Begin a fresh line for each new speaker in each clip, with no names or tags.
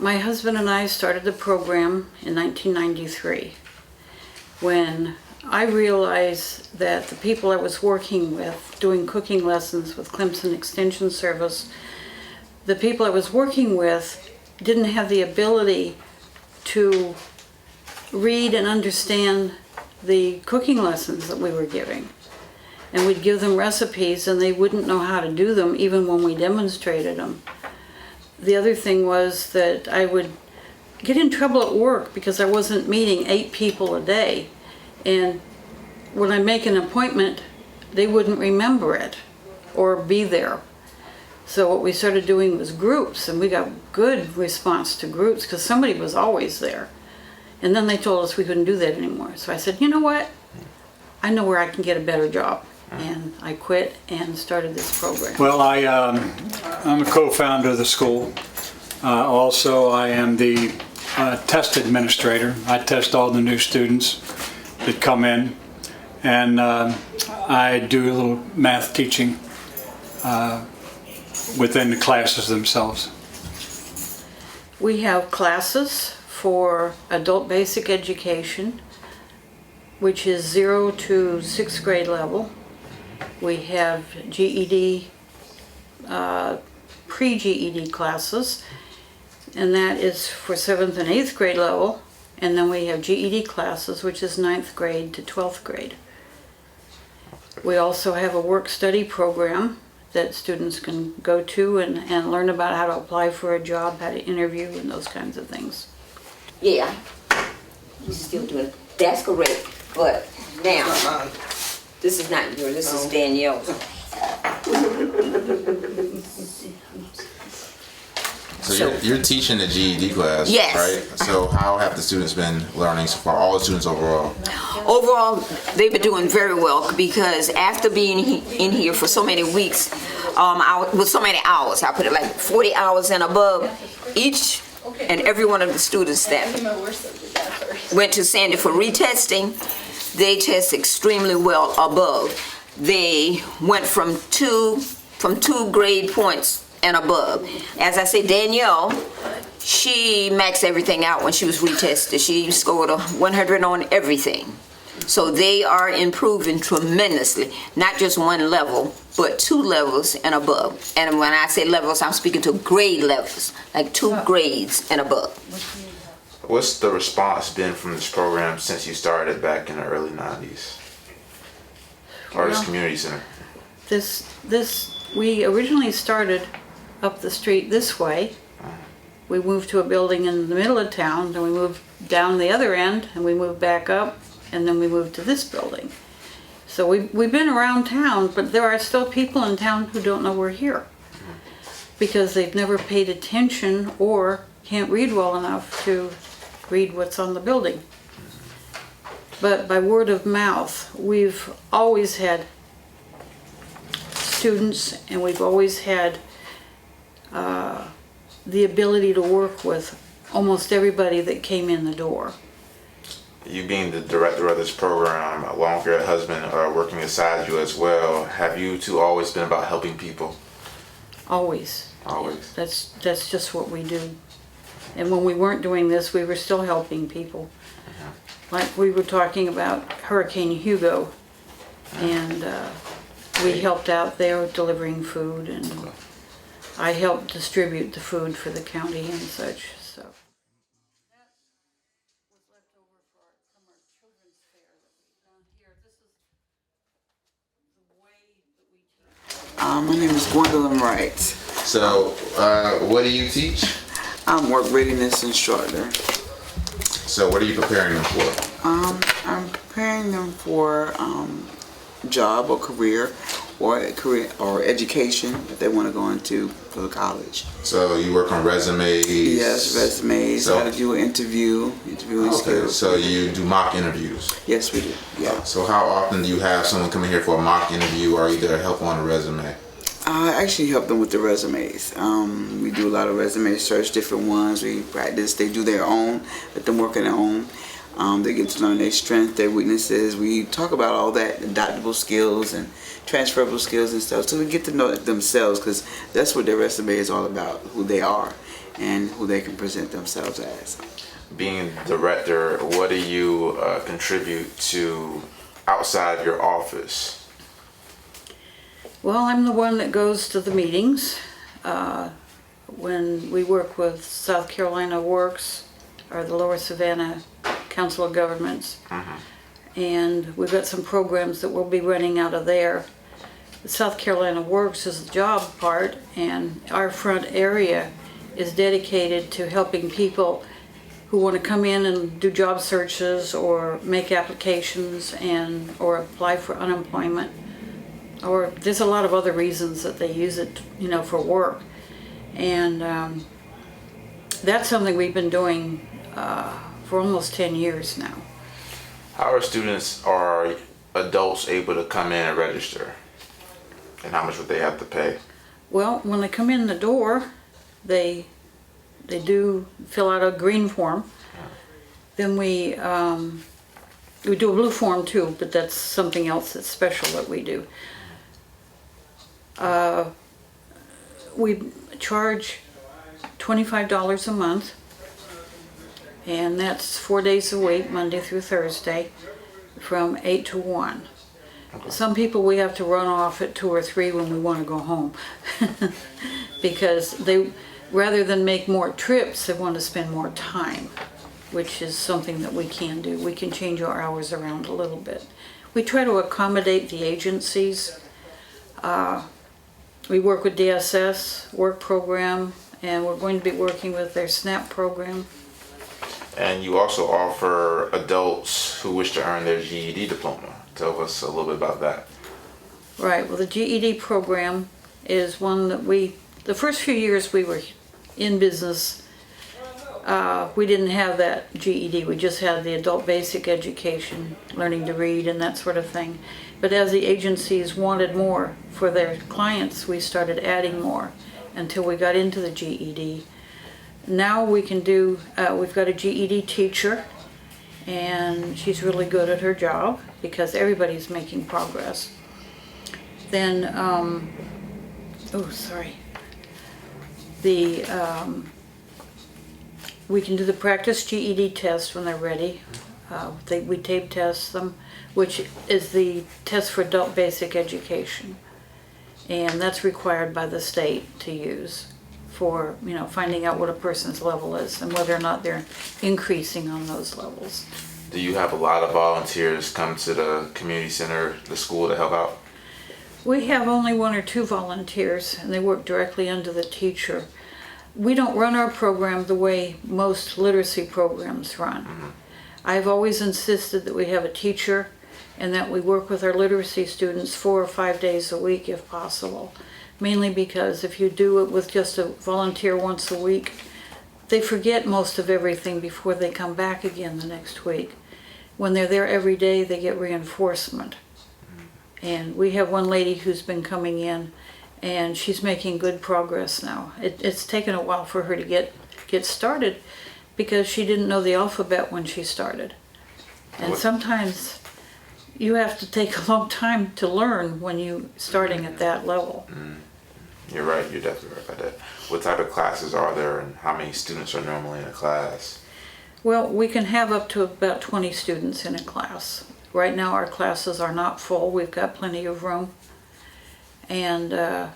My husband and I started the program in 1993 when I realized that the people I was working with, doing cooking lessons with Clemson Extension Service, the people I was working with didn't have the ability to read and understand the cooking lessons that we were giving. And we'd give them recipes and they wouldn't know how to do them even when we demonstrated them. The other thing was that I would get in trouble at work because I wasn't meeting 8 people a day. And when I make an appointment, they wouldn't remember it or be there. So what we started doing was groups, and we got good response to groups because somebody was always there. And then they told us we couldn't do that anymore. So I said, you know what? I know where I can get a better job. And I quit and started this program.
Well, I'm a co-founder of the school. Also, I am the test administrator. I test all the new students that come in. And I do a little math teaching within the classes themselves.
We have classes for adult basic education, which is 0 to 6th grade level. We have GED, pre-GED classes, and that is for 7th and 8th grade level. And then we have GED classes, which is 9th grade to 12th grade. We also have a work-study program that students can go to and learn about how to apply for a job, how to interview, and those kinds of things.
Yeah, you're still doing it. That's correct. But now, this is not yours, this is Danielle's.
So you're teaching the GED class,
yes,
right? So how have the students been learning so far, all the students overall?
Overall, they've been doing very well because after being in here for so many weeks, with so many hours, I put it like 40 hours and above, each and every one of the students that went to Sandy for retesting, they test extremely well above. They went from two grade points and above. As I said, Danielle, she maxed everything out when she was retested. She scored a 100 on everything. So they are improving tremendously, not just one level, but 2 levels and above. And when I say levels, I'm speaking to grade levels, like 2 grades and above.
What's the response been from this program since you started back in the early 90s? Or this community center?
We originally started up the street this way. We moved to a building in the middle of town, then we moved down the other end, and we moved back up, and then we moved to this building. So we've been around town, but there are still people in town who don't know we're here because they've never paid attention or can't read well enough to read what's on the building. But by word of mouth, we've always had students, and we've always had the ability to work with almost everybody that came in the door.
You being the director of this program, along with your husband working beside you as well, have you two always been about helping people?
Always.
Always.
That's just what we do. And when we weren't doing this, we were still helping people. Like we were talking about Hurricane Hugo, and we helped out there delivering food, and I helped distribute the food for the county and such. So that was left over from our children's fair that we've done here. This is the way that we teach.
My name is Gwendolyn Wright.
So, what do you teach?
I'm work readiness instructor.
So, what are you preparing them for?
I'm preparing them for job or career or education if they want to go into for the college.
So you work on resumes?
Yes, resumes.
So,
how to do an interviewing skills.
So you do mock interviews?
Yes, we do. Yeah.
So how often do you have someone coming here for a mock interview, or either help on a resume?
I actually help them with the resumes. We do a lot of resume search, different ones. We practice. They do their own. Let them work on their own. They get to learn their strengths, their weaknesses. We talk about all that, adaptable skills and transferable skills and stuff, so we get to know themselves, because that's what their resume is all about, who they are. and who they can present themselves as.
Being director, what do you contribute to outside of your office?
Well, I'm the one that goes to the meetings. When we work with South Carolina Works or the Lower Savannah Council of Governments. And we've got some programs that we'll be running out of there. The South Carolina Works is the job part, and our front area is dedicated to helping people who want to come in and do job searches or make applications or apply for unemployment. Or there's a lot of other reasons that they use it, for work. And that's something we've been doing for almost 10 years now.
How are students or adults able to come in and register? And how much would they have to pay?
Well, when they come in the door, they do fill out a green form. Then we do a blue form too, but that's something else that's special that we do. We charge $25 a month, and that's 4 days a week, Monday through Thursday, from 8 to 1. Some people we have to run off at 2 or 3 when we want to go home because they, rather than make more trips, they want to spend more time, which is something that we can do. We can change our hours around a little bit. We try to accommodate the agencies. We work with DSS, work program, and we're going to be working with their SNAP program.
And you also offer adults who wish to earn their GED diploma. Tell us a little bit about that.
Right, well the GED program is one that the first few years we were in business, we didn't have that GED. We just had the adult basic education, learning to read and that sort of thing. But as the agencies wanted more for their clients, we started adding more until we got into the GED. Now we can do, we've got a GED teacher, and she's really good at her job because everybody's making progress. Then, we can do the practice GED test when they're ready. We tape test them, which is the test for adult basic education. And that's required by the state to use for, finding out what a person's level is and whether or not they're increasing on those levels.
Do you have a lot of volunteers come to the community center, the school, to help out?
We have only 1 or 2 volunteers, and they work directly under the teacher. We don't run our program the way most literacy programs run. I've always insisted that we have a teacher and that we work with our literacy students 4 or 5 days a week if possible. Mainly because if you do it with just a volunteer once a week, they forget most of everything before they come back again the next week. When they're there every day, they get reinforcement. And we have one lady who's been coming in, and she's making good progress now. It's taken a while for her to get started because she didn't know the alphabet when she started. And sometimes you have to take a long time to learn when you're starting at that level.
You're right, you're definitely right about that. What type of classes are there and how many students are normally in a class?
Well, we can have up to about 20 students in a class. Right now our classes are not full. We've got plenty of room. And the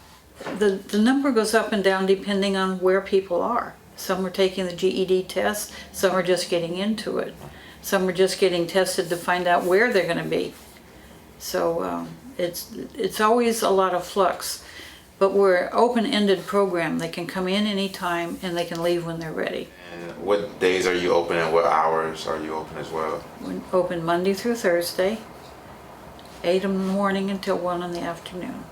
number goes up and down depending on where people are. Some are taking the GED test, some are just getting into it. Some are just getting tested to find out where they're going to be. So it's always a lot of flux. But we're an open-ended program. They can come in anytime and they can leave when they're ready.
And what days are you open and what hours are you open as well?
We're open Monday through Thursday, 8 in the morning until 1 in the afternoon.